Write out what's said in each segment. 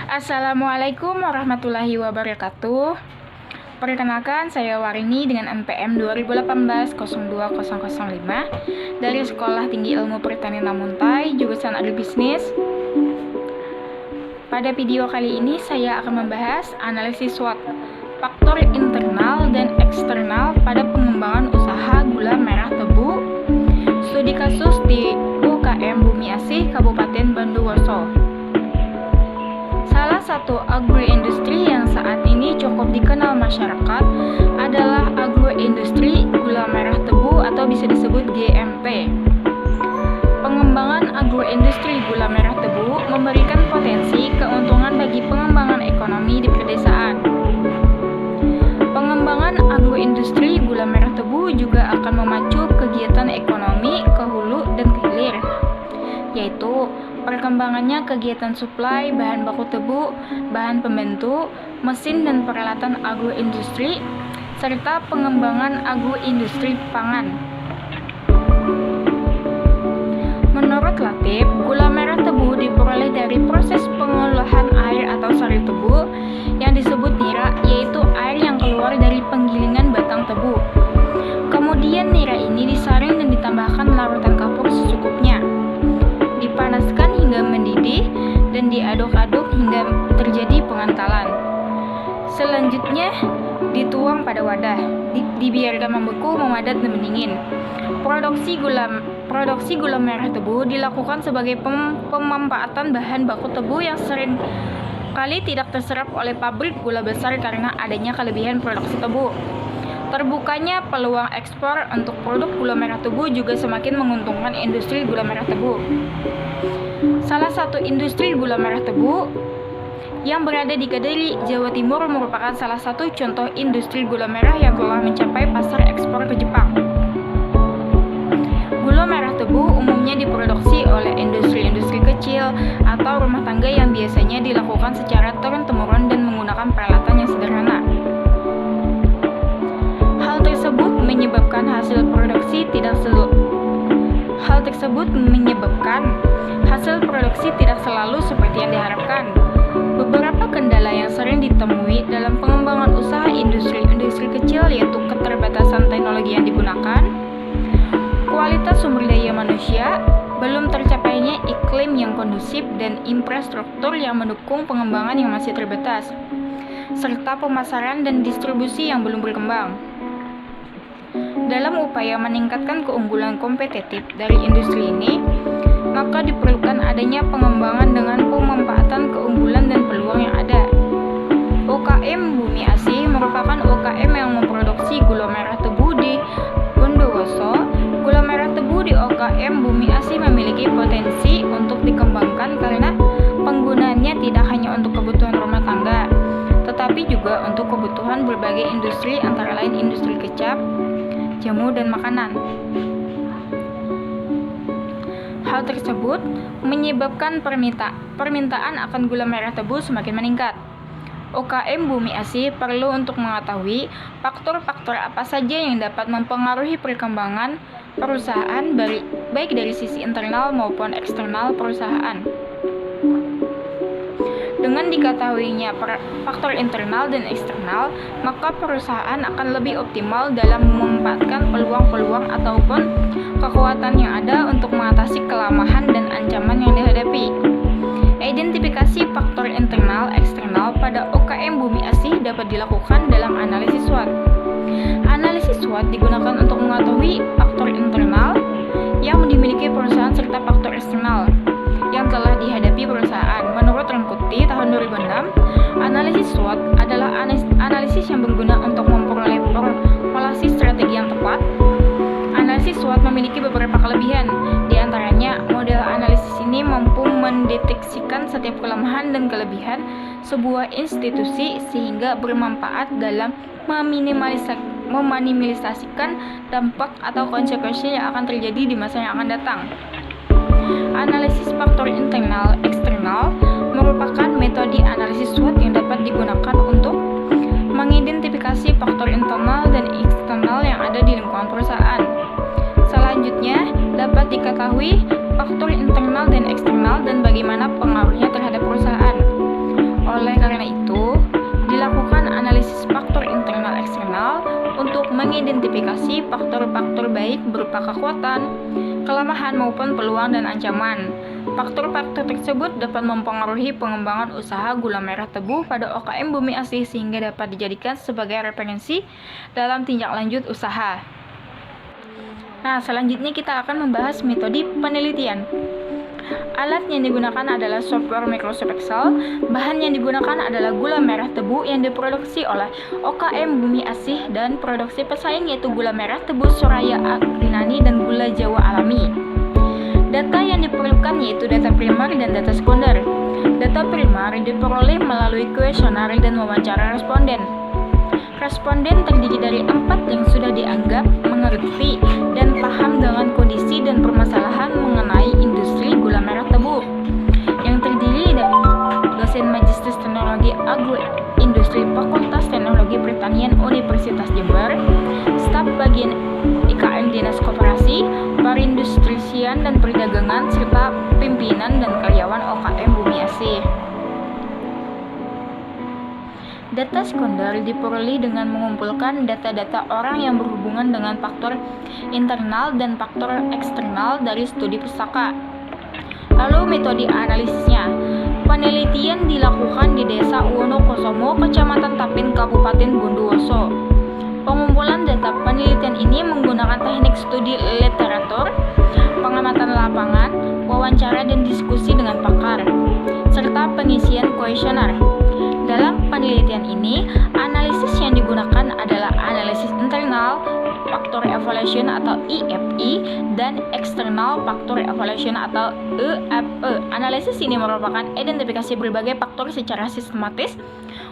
Assalamualaikum warahmatullahi wabarakatuh. Perkenalkan, saya Warini dengan NPM 2018-02005 dari Sekolah Tinggi Ilmu Pertanian Namuntai, jurusan Agribisnis. Pada video kali ini saya akan membahas analisis SWOT, faktor internal dan eksternal pada pengembangan usaha gula merah tebu, studi kasus di UKM Bumi Asih, Kabupaten Bondowoso. Salah satu agroindustri yang saat ini cukup dikenal masyarakat adalah agroindustri gula merah tebu atau bisa disebut GMT. Pengembangan agroindustri gula merah tebu memberikan potensi keuntungan bagi pengembangan ekonomi di pedesaan. Pengembangan agroindustri gula merah tebu juga akan memacu kegiatan ekonomi ke hulu dan ke hilir, yaitu perkembangannya kegiatan suplai bahan baku tebu, bahan pembentuk, mesin dan peralatan agroindustri, serta pengembangan agroindustri pangan. Menurut Latif, gula merah tebu diperoleh dari proses pengolahan air atau sari tebu yang disebut nira, yaitu air yang keluar dari penggilingan batang tebu. Kemudian nira ini disaring dan ditambahkan larutan kapur secukupnya, dipanaskan hingga mendidih dan diaduk-aduk hingga terjadi pengentalan. Selanjutnya dituang pada wadah, dibiarkan membeku, memadat dan mendingin. Produksi gula merah tebu dilakukan sebagai pemanfaatan bahan baku tebu yang sering kali tidak terserap oleh pabrik gula besar karena adanya kelebihan produksi tebu. Terbukanya peluang ekspor untuk produk gula merah tebu juga semakin menguntungkan industri gula merah tebu. Salah satu industri gula merah tebu yang berada di Kediri, Jawa Timur merupakan salah satu contoh industri gula merah yang telah mencapai pasar ekspor ke Jepang. Gula merah tebu umumnya diproduksi oleh industri-industri kecil atau rumah tangga yang biasanya dilakukan secara turun-temurun dan menggunakan peralatan yang sederhana. Hal tersebut menyebabkan hasil produksi tidak selalu seperti yang diharapkan. Beberapa kendala yang sering ditemui dalam pengembangan usaha industri kecil yaitu keterbatasan teknologi yang digunakan, kualitas sumber daya manusia, belum tercapainya iklim yang kondusif dan infrastruktur yang mendukung pengembangan yang masih terbatas, serta pemasaran dan distribusi yang belum berkembang. Dalam upaya meningkatkan keunggulan kompetitif dari industri ini, maka diperlukan adanya pengembangan dengan pemanfaatan keunggulan dan peluang yang ada. UKM Bumi Asih merupakan UKM yang memproduksi gula merah tebu di Bondowoso. Gula merah tebu di UKM Bumi Asih memiliki potensi untuk dikembangkan karena penggunaannya tidak hanya untuk kebutuhan rumah tangga, tetapi juga untuk kebutuhan berbagai industri antara lain industri kecap, jamu, dan makanan. Hal tersebut menyebabkan permintaan akan gula merah tebu semakin meningkat. UKM Bumi Asih perlu untuk mengetahui faktor-faktor apa saja yang dapat mempengaruhi perkembangan perusahaan baik dari sisi internal maupun eksternal perusahaan. Dengan diketahuinya faktor internal dan eksternal, maka perusahaan akan lebih optimal dalam memanfaatkan peluang-peluang ataupun kekuatan yang ada untuk mengatasi kelemahan dan ancaman yang dihadapi. Identifikasi faktor internal eksternal pada UKM Bumi Asih dapat dilakukan dalam analisis SWOT. Analisis SWOT digunakan untuk mengetahui faktor internal yang dimiliki perusahaan serta faktor eksternal yang telah dihadapi perusahaan. Menurut Rangkuti tahun 2006, analisis SWOT adalah analisis yang berguna untuk memperoleh formulasi strategi yang tepat. Analisis SWOT memiliki beberapa kelebihan, di antaranya model analisis ini mampu mendeteksikan setiap kelemahan dan kelebihan sebuah institusi sehingga bermanfaat dalam meminimalisasikan dampak atau konsekuensi yang akan terjadi di masa yang akan datang. Analisis faktor internal eksternal merupakan metode analisis SWOT yang dapat digunakan untuk mengidentifikasi faktor internal dan eksternal yang ada di lingkungan perusahaan. Selanjutnya, dapat diketahui faktor internal dan eksternal dan bagaimana pengaruhnya terhadap perusahaan. mengidentifikasi faktor-faktor baik berupa kekuatan, kelemahan maupun peluang dan ancaman. Faktor-faktor tersebut dapat mempengaruhi pengembangan usaha gula merah tebu pada OKM Bumi Asih sehingga dapat dijadikan sebagai referensi dalam tindak lanjut usaha. Nah, selanjutnya kita akan membahas metode penelitian. Alat yang digunakan adalah software Microsoft Excel. Bahan yang digunakan adalah gula merah tebu yang diproduksi oleh OKM Bumi Asih dan produksi pesaing yaitu gula merah tebu Soraya Agrinani dan gula Jawa Alami. Data yang diperlukan yaitu data primer dan data sekunder. Data primer diperoleh melalui kuesioner dan wawancara responden. Responden terdiri dari 4 yang sudah dianggap mengerti dan paham dengan kondisi dan permasalahan mengenai industri gula merah tebu, yang terdiri dari dosen Magister Teknologi Agroindustri Fakultas Teknologi Pertanian Universitas Jember, staf bagian IKM Dinas Koperasi, Perindustrian dan Perdagangan, serta pimpinan dan karyawan OKM Bumi Asih. Data sekunder diperoleh dengan mengumpulkan data-data orang yang berhubungan dengan faktor internal dan faktor eksternal dari studi pustaka. Lalu metode analisisnya. Penelitian dilakukan di Desa Wonokosomo, Kecamatan Tapin, Kabupaten Bondowoso. Pengumpulan data penelitian ini menggunakan teknik studi literatur, pengamatan lapangan, wawancara dan diskusi dengan pakar, serta pengisian kuesioner. Dalam penelitian ini, analisis yang digunakan adalah analisis internal factor evaluation atau IFE dan external factor evaluation atau EFE. Analisis ini merupakan identifikasi berbagai faktor secara sistematis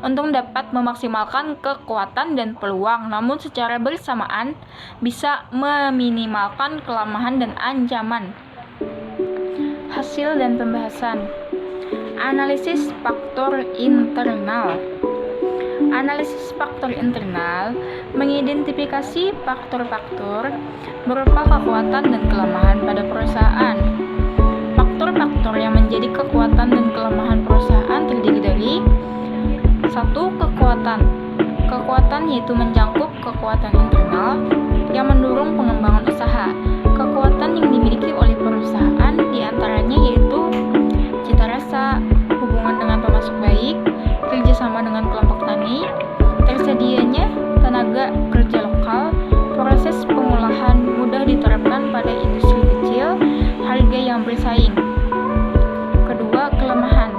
untuk dapat memaksimalkan kekuatan dan peluang, namun secara bersamaan bisa meminimalkan kelemahan dan ancaman. Hasil dan pembahasan. Analisis faktor internal. Analisis faktor internal mengidentifikasi faktor-faktor berupa kekuatan dan kelemahan pada perusahaan. Faktor-faktor yang menjadi kekuatan dan kelemahan perusahaan terdiri dari 1. Kekuatan. Kekuatan yaitu mencakup kekuatan internal yang mendorong pengembangan usaha. Kekuatan yang dimiliki oleh perusahaan diantaranya yaitu cita rasa, hubungan dengan pemasok baik, kerjasama dengan kelompok tani, tersedianya tenaga kerja lokal, proses pengolahan mudah diterapkan pada industri kecil, harga yang bersaing. Kedua, kelemahan.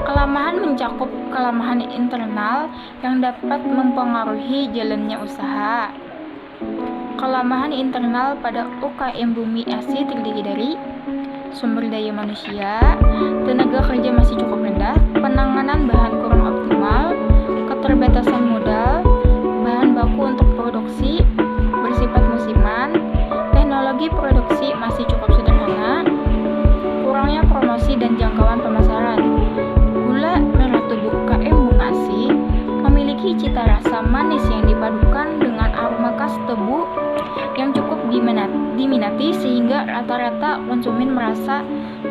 Kelemahan mencakup kelemahan internal yang dapat mempengaruhi jalannya usaha. Kelemahan internal pada UKM Bumi Asih terdiri dari sumber daya manusia, tenaga kerja masih cukup rendah, penanganan bahan kurang optimal, keterbatasan modal, bahan baku untuk produksi bersifat musiman, teknologi produksi masih cukup sederhana, kurangnya promosi dan jangkauan pemasaran. Gula merah tebu UKM Bumi Asih memiliki cita rasa manis yang dipadukan dengan aroma khas tebu yang cukup diminati sehingga rata-rata konsumen merasa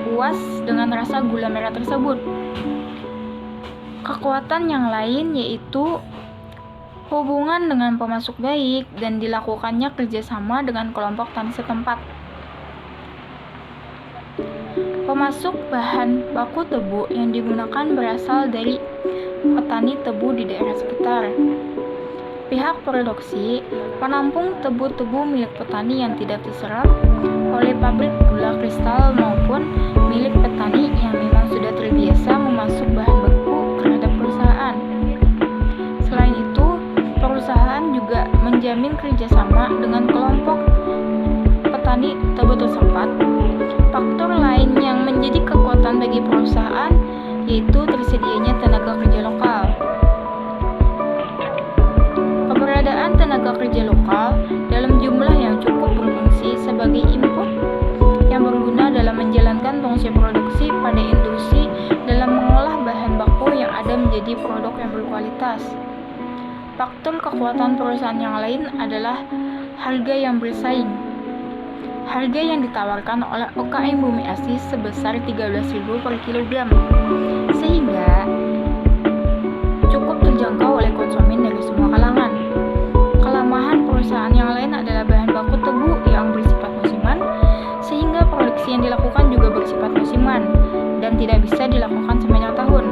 puas dengan rasa gula merah tersebut. Kekuatan yang lain yaitu hubungan dengan pemasok baik dan dilakukannya kerjasama dengan kelompok tani setempat. Pemasok bahan baku tebu yang digunakan berasal dari petani tebu di daerah sekitar. Pihak produksi penampung tebu-tebu milik petani yang tidak terserap oleh pabrik gula kristal maupun milik petani yang memang sudah terbiasa memasuk bahan baku terhadap perusahaan. Selain itu, perusahaan juga menjamin kerjasama dengan kelompok petani tebu tersebut. Faktor lain yang menjadi kekuatan bagi perusahaan yaitu tersedianya tenaga kerja lokal. Keberadaan tenaga kerja lokal dalam jumlah yang cukup berfungsi sebagai input yang berguna dalam menjalankan fungsi produksi pada industri dalam mengolah bahan baku yang ada menjadi produk yang berkualitas. Faktor kekuatan perusahaan yang lain adalah harga yang bersaing. Harga yang ditawarkan oleh UKM Bumi Asih sebesar 13.000 per kilogram, sehingga cukup terjangkau oleh konsumen dari semua kalangan. Kelemahan dan tidak bisa dilakukan sepanjang tahun.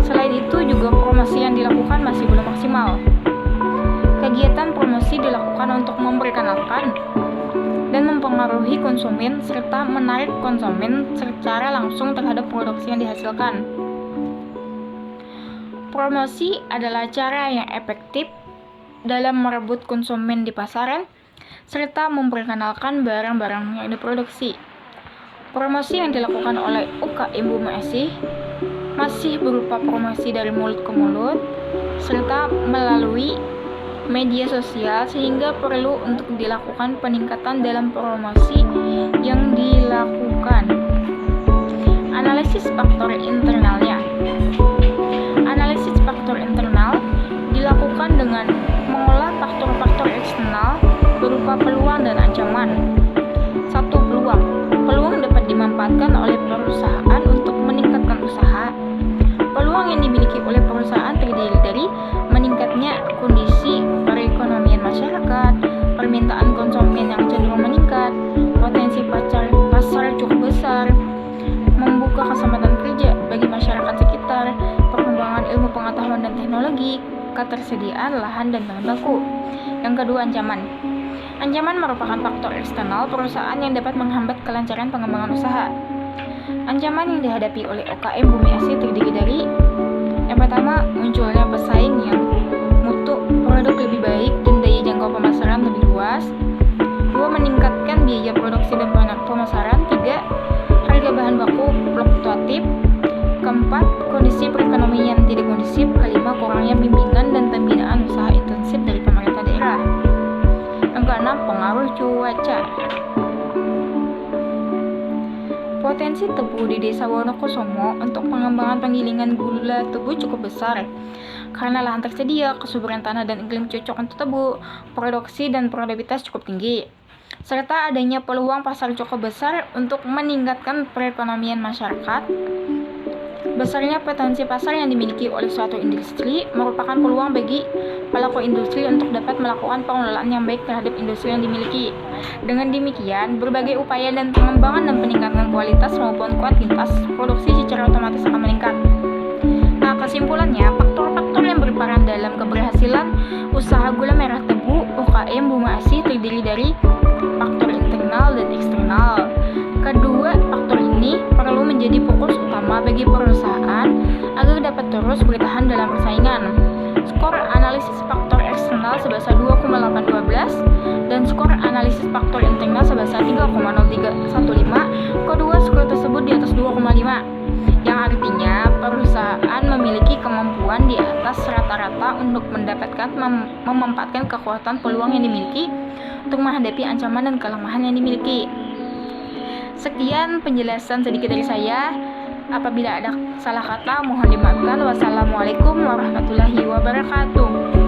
Selain itu juga promosi yang dilakukan masih belum maksimal. Kegiatan promosi dilakukan untuk memperkenalkan dan mempengaruhi konsumen serta menarik konsumen secara langsung terhadap produksi yang dihasilkan. Promosi adalah cara yang efektif dalam merebut konsumen di pasaran serta memperkenalkan barang-barang yang diproduksi. Promosi yang dilakukan oleh UKM Bumi Asih masih berupa promosi dari mulut ke mulut serta melalui media sosial, sehingga perlu untuk dilakukan peningkatan dalam promosi yang dilakukan. Analisis faktor internalnya. Analisis faktor internal dilakukan dengan mengolah faktor-faktor eksternal berupa peluang dan ancaman. 1. Peluang. Peluang dapat dimanfaatkan oleh perusahaan untuk meningkatkan usaha. Peluang yang dimiliki oleh perusahaan terdiri dari meningkatnya kondisi perekonomian masyarakat, permintaan konsumen yang cenderung meningkat, potensi pasar cukup besar, membuka kesempatan kerja bagi masyarakat sekitar, perkembangan ilmu pengetahuan dan teknologi, ketersediaan lahan dan bahan baku. Yang kedua, ancaman. Ancaman merupakan faktor eksternal perusahaan yang dapat menghambat kelancaran pengembangan usaha. Ancaman yang dihadapi oleh UKM Bumi Asih terdiri dari: yang pertama, munculnya pesaing yang mutu produk lebih baik dan daya jangkau pemasaran lebih luas. 2. Meningkatkan biaya produksi dan pemasaran. 3. Harga bahan baku fluktuatif. 4. Kondisi perekonomian tidak kondusif. 5. Kurangnya bimbingan dan pembinaan usaha intensif dari pemerintah daerah. Yang keenam, pengaruh cuaca. Potensi tebu di Desa Wonokusumo untuk pengembangan penggilingan gula tebu cukup besar karena lahan tersedia, kesuburan tanah dan iklim cocok untuk tebu, produksi dan produktivitas cukup tinggi, serta adanya peluang pasar cukup besar untuk meningkatkan perekonomian masyarakat. Besarnya potensi pasar yang dimiliki oleh suatu industri merupakan peluang bagi pelaku industri untuk dapat melakukan pengelolaan yang baik terhadap industri yang dimiliki. Dengan demikian, berbagai upaya dan pengembangan dan peningkatan kualitas maupun kuantitas produksi secara otomatis akan meningkat. Nah, kesimpulannya, faktor-faktor yang berperan dalam keberhasilan usaha gula merah tebu UKM Bumi Asih terdiri dari faktor internal dan eksternal. Kedua faktor ini perlu menjadi fokus utama bagi perusahaan agar dapat terus bertahan dalam persaingan. Skor analisis faktor eksternal sebesar 2,812 dan skor analisis faktor internal sebesar 3,0315. Kedua skor tersebut di atas 2,5, yang artinya perusahaan memiliki kemampuan di atas rata-rata untuk mendapatkan memanfaatkan kekuatan peluang yang dimiliki untuk menghadapi ancaman dan kelemahan yang dimiliki. Sekian penjelasan sedikit dari saya. Apabila ada salah kata, mohon dimaafkan. Wassalamualaikum warahmatullahi wabarakatuh.